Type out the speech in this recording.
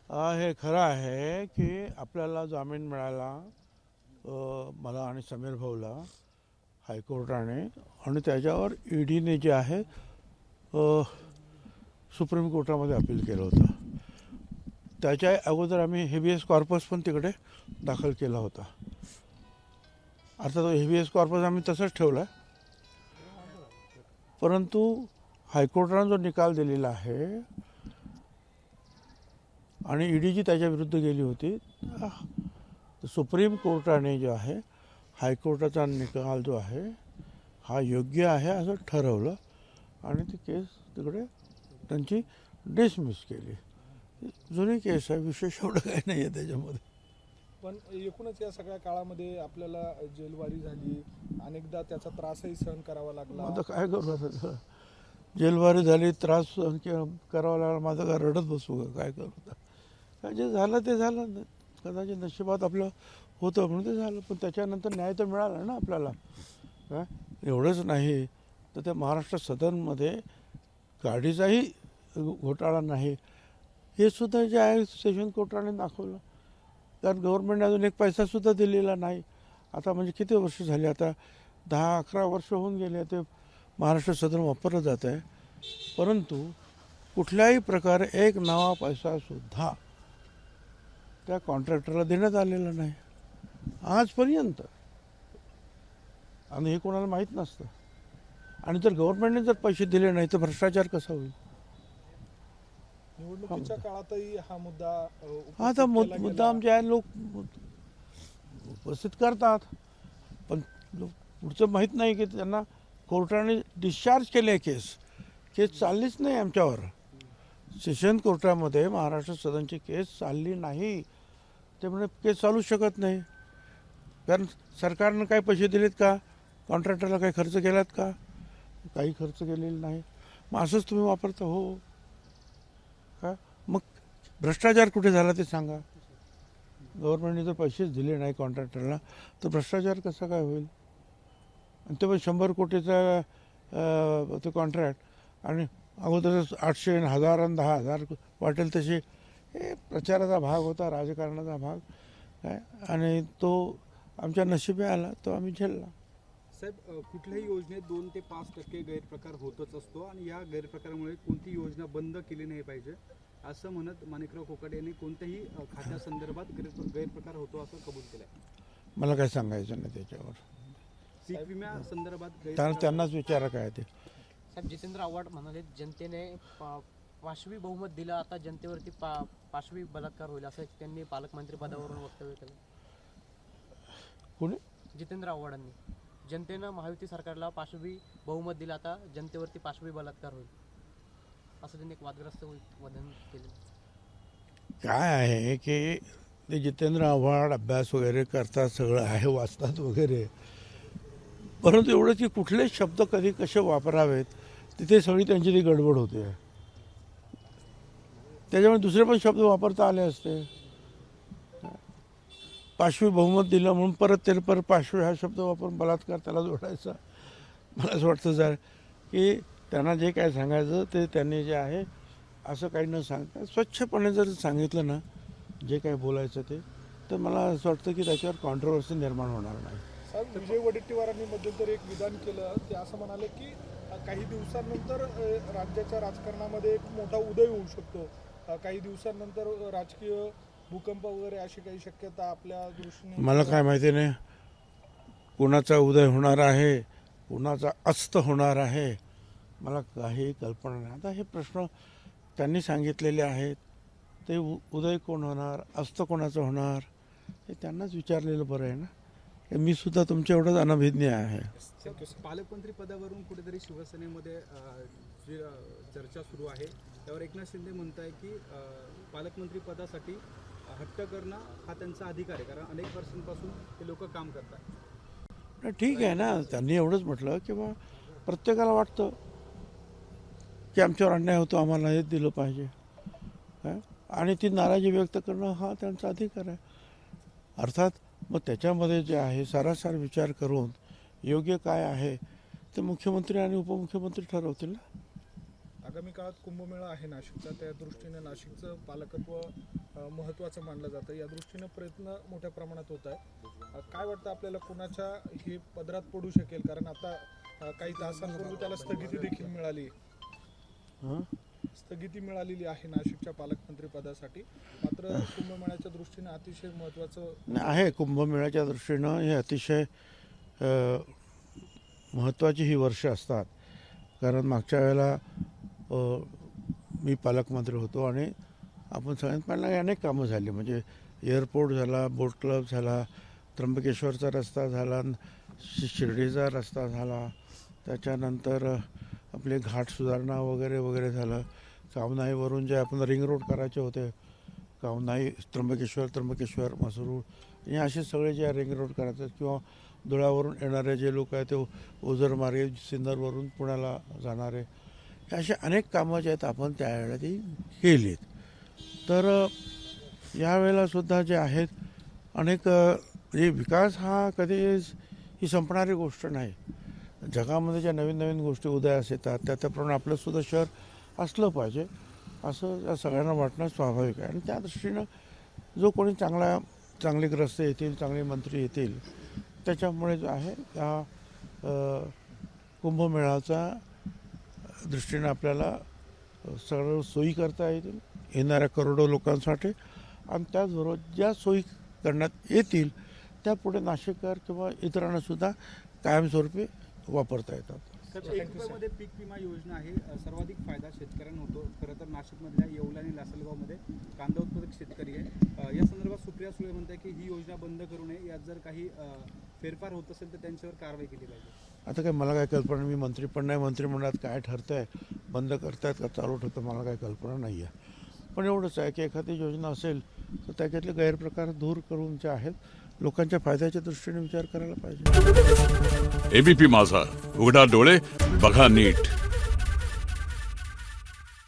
हे खरं आहे की आपल्याला जामीन मिळाला मला आणि समीर भाऊला हायकोर्टाने आणि त्याच्यावर ईडीने जे आहे सुप्रीम कोर्टामध्ये अपील केलं होतं. त्याच्या अगोदर आम्ही हेबियस कॉर्पस पण तिकडे दाखल केला होता. आता तो हेबियस कॉर्पस आम्ही तसंच ठेवला, परंतु हायकोर्टाने जो निकाल दिलेला आहे आणि ईडी जी त्याच्या विरुद्ध गेली होती, सुप्रीम कोर्टाने जो आहे हायकोर्टाचा निकाल जो आहे हा योग्य आहे असं ठरवलं आणि ती केस तिकडे त्यांची डिसमिस केली. जुनी केस आहे, विशेष एवढं काही नाही आहे त्याच्यामध्ये. पण एकूणच या सगळ्या काळामध्ये आपल्याला जेलवारी झाली, अनेकदा त्याचा त्रासही सहन करावा लागला. आता काय करू, आता जेलवारी झाली, त्रास सहन करावा लागला, माझं काय रडत बसू का, काय करू आता. जे झालं ते झालं, कदाचित नशिबात आपलं होतं म्हणून ते झालं. पण त्याच्यानंतर न्याय तर मिळाला ना आपल्याला. काय एवढंच नाही तर त्या महाराष्ट्र सदनमध्ये गाडीचाही घोटाळा नाही हे सुद्धा जे आहे सेशन कोर्टाने दाखवलं. कारण गव्हर्नमेंटने अजून एक पैसासुद्धा दिलेला नाही. आता म्हणजे किती वर्ष झाली, आता 10-11 वर्ष होऊन गेले ते महाराष्ट्र सदन वापरलं जात आहे, परंतु कुठल्याही प्रकारे एक नवा पैसासुद्धा त्या कॉन्ट्रॅक्टरला देण्यात आलेला नाही आजपर्यंत. आणि हे कोणाला माहीत नसतं. आणि जर गव्हर्नमेंटने जर पैसे दिले नाही तर भ्रष्टाचार कसा होईल. निवडणुकीच्या काळातही हा मुद्दा आता मुद्दा आमचे आहे लोक उपस्थित करतात, पण पुढचं माहीत नाही की त्यांना कोर्टाने डिस्चार्ज केले. केस चाललीच नाही आमच्यावर. सेशन कोर्टामध्ये महाराष्ट्र सदनची केस चालली नाही, त्यामुळे केस चालू शकत नाही. कारण सरकारनं काही पैसे दिलेत का, कॉन्ट्रॅक्टरला काही खर्च केलात का, काही खर्च केलेला नाही. मग असंच तुम्ही वापरता हो का. मग भ्रष्टाचार कुठे झाला ते सांगा. गव्हर्नमेंटने जर पैसेच दिले नाही कॉन्ट्रॅक्टरला तर भ्रष्टाचार कसा काय होईल. आणि ते पण 100 कोटीचा तो कॉन्ट्रॅक्ट आणि अगोदरच 800 आणि 1000 आणि 10,000 वाटेल तसे हे प्रचाराचा भाग होता, राजकारणाचा भाग काय. आणि तो आमच्या नशिबी आला, तो आम्ही झेलला. साहेब, कुठल्याही योजनेत 2 ते 5% गैरप्रकार होतच असतो आणि या गैरप्रकारामुळे कोणती योजना बंद केली नाही पाहिजे असं म्हणत माणिकराव कोकाटे यांनी कोणत्याही खात्यासंदर्भात गैरप्रकार होतो असं कबूल केलंय. मला काय सांगायचं नाही त्याच्यावर. पीक विम्यासंदर्भात त्यांनाच विचारा काय ते. साहेब, जितेंद्र आव्हाड म्हणाले जनतेने पाशवी बहुमत दिलं, आता जनतेवरती पाशवी बलात्कार होईल असं त्यांनी पालकमंत्री पदावरून वक्तव्य केलं. कोणी? जितेंद्र आव्हाडांनी जनतेनं महायुती सरकारला पाशवी बहुमत दिलं, आता जनतेवरती पाशवी बलात्कार होईल असं त्यांनी एक वादग्रस्त वदन केलं. काय आहे की ते जितेंद्र आव्हाड अभ्यास वगैरे करतात, सगळं आहे, वाचतात वगैरे, परंतु एवढं की कुठले शब्द कधी कसे वापरावेत तिथे सगळी त्यांची ती गडबड होते. त्याच्यामुळे दुसरे पण शब्द वापरता आले असते. पाशवी बहुमत दिलं म्हणून परत पाशवी हा शब्द वापरून बलात्कार त्याला जोडायचा. मला असं वाटतं जर की त्यांना जे काय सांगायचं ते त्यांनी जे आहे असं काही न सांगता स्वच्छपणे जर सांगितलं ना जे काही बोलायचं ते, तर मला असं वाटतं की त्याच्यावर कॉन्ट्रोवर्सी निर्माण होणार नाही. साहेब, विजय वडेट्टीवारांनी मध्यंतरी एक विधान केलं. ते असं म्हणाले की काही दिवसांनंतर राज्याच्या राजकारणामध्ये एक मोठा उदय होऊ शकतो. काही दिवसांनंतर राजकीय भूकंप वगैरे अशी काही शक्यता आपल्या दृष्टीने. मला काय माहिती नाही कुणाचा उदय होणार आहे, कुणाचा अस्त होणार आहे, मला काही कल्पना नाही. आता हे प्रश्न त्यांनी सांगितलेले आहेत, ते उदय कोण होणार, अस्त कोणाचं होणार हे त्यांनाच विचारलेलं बरं आहे ना. मी सुद्धा तुमच्या एवढंच अनभिज्ञ आहे. पालकमंत्री पदावरून कुठेतरी शिवसेनेमध्ये जी चर्चा सुरू आहे त्यावर एकनाथ शिंदे म्हणत आहे की पालकमंत्री पदासाठी हट्ट करणं हा त्यांचा अधिकार आहे, कारण अनेक वर्षांपासून ते लोक काम करतात. ठीक आहे ना, त्यांनी एवढंच म्हटलं की बा प्रत्येकाला वाटतं की आमच्यावर अन्याय होतो, आम्हाला हे दिलं पाहिजे आणि ती नाराजी व्यक्त करणं हा त्यांचा अधिकार आहे. अर्थात मग त्याच्यामध्ये जे आहे सारासार विचार करून योग्य काय आहे ते मुख्यमंत्री आणि उपमुख्यमंत्री ठरवतील ना. आगामी काळात कुंभमेळा आहे नाशिकचा, त्या दृष्टीने नाशिकचं पालकत्व महत्त्वाचं मानलं जातं, या दृष्टीने प्रयत्न मोठ्या प्रमाणात होत आहे. काय वाटतं आपल्याला, कुणाच्या हे पदरात पडू शकेल? कारण आता काही तासांपूर्वी त्याला स्थगिती देखील मिळाली, स्थगिती मिळालेली आहे नाशिकच्या पालकमंत्री पदासाठी. मात्र कुंभमेळ्याच्या दृष्टीने अतिशय महत्त्वाचं आहे. कुंभमेळ्याच्या दृष्टीनं हे अतिशय महत्त्वाची ही वर्ष असतात. कारण मागच्या वेळेला मी पालकमंत्री होतो आणि आपण सगळ्यांत पहिला अनेक कामं झाली. म्हणजे एअरपोर्ट झाला, बोट क्लब झाला, त्र्यंबकेश्वरचा रस्ता झाला, शिर्डीचा रस्ता झाला, त्याच्यानंतर आपले घाट सुधारणा वगैरे वगैरे झालं. कामनाईवरून जे आपण रिंग रोड करायचे होते, कामनाई त्र्यंबकेश्वर मसरूळ, हे असे सगळे जे रिंग रोड करायचे, किंवा धुळ्यावरून येणारे जे लोक आहेत ते ओझरमार्गे सिन्नरवरून पुण्याला जाणारे, हे असे अनेक कामं जे आहेत आपण त्यावेळेला ती केलीत. तर यावेळेलासुद्धा जे आहेत अनेक म्हणजे विकास हा कधी ही संपणारी गोष्ट नाही. जगामध्ये ज्या नवीन नवीन गोष्टी उदयास येतात त्याप्रमाणे आपलंसुद्धा शहर असलं पाहिजे असं या सगळ्यांना वाटणं स्वाभाविक आहे. आणि त्या दृष्टीनं जो कोणी चांगले ग्रस्त येतील, चांगले मंत्री येतील, त्याच्यामुळे जो आहे या कुंभमेळ्याचा दृष्टीनं आपल्याला सगळं सोयी करता येतील येणाऱ्या करोडो लोकांसाठी. आणि त्याचबरोबर ज्या सोयी करण्यात येतील त्या पुढे नाशिककर किंवा इतरांनासुद्धा कायमस्वरूपी वापरता येतात. तर ₹1 पीक विमा योजना आहे, सर्वाधिक फायदा शेतकऱ्यांना होतो. खरं तर नाशिकमधल्या येवला आणि लासलगावमध्ये कांदा उत्पादक शेतकरी आहे. या संदर्भात सुप्रिया सुळे म्हणते की ही योजना बंद करू नये, यात जर काही फेरफार होत असेल तर त्यांच्यावर कारवाई केली पाहिजे. आता काय मला काय कल्पना, मी मंत्री पण नाही, मंत्रिमंडळात काय ठरतं आहे, बंद करतायत का चालू ठरतं, मला काय कल्पना नाही आहे. पण एवढंच आहे की एखादी योजना असेल तर त्याच्यातले गैरप्रकार दूर करून जे आहेत लोकांच्या फायद्याच्या दृष्टीने विचार करायला पाहिजे. एबीपी माझा, उघडा डोळे बघा नीट.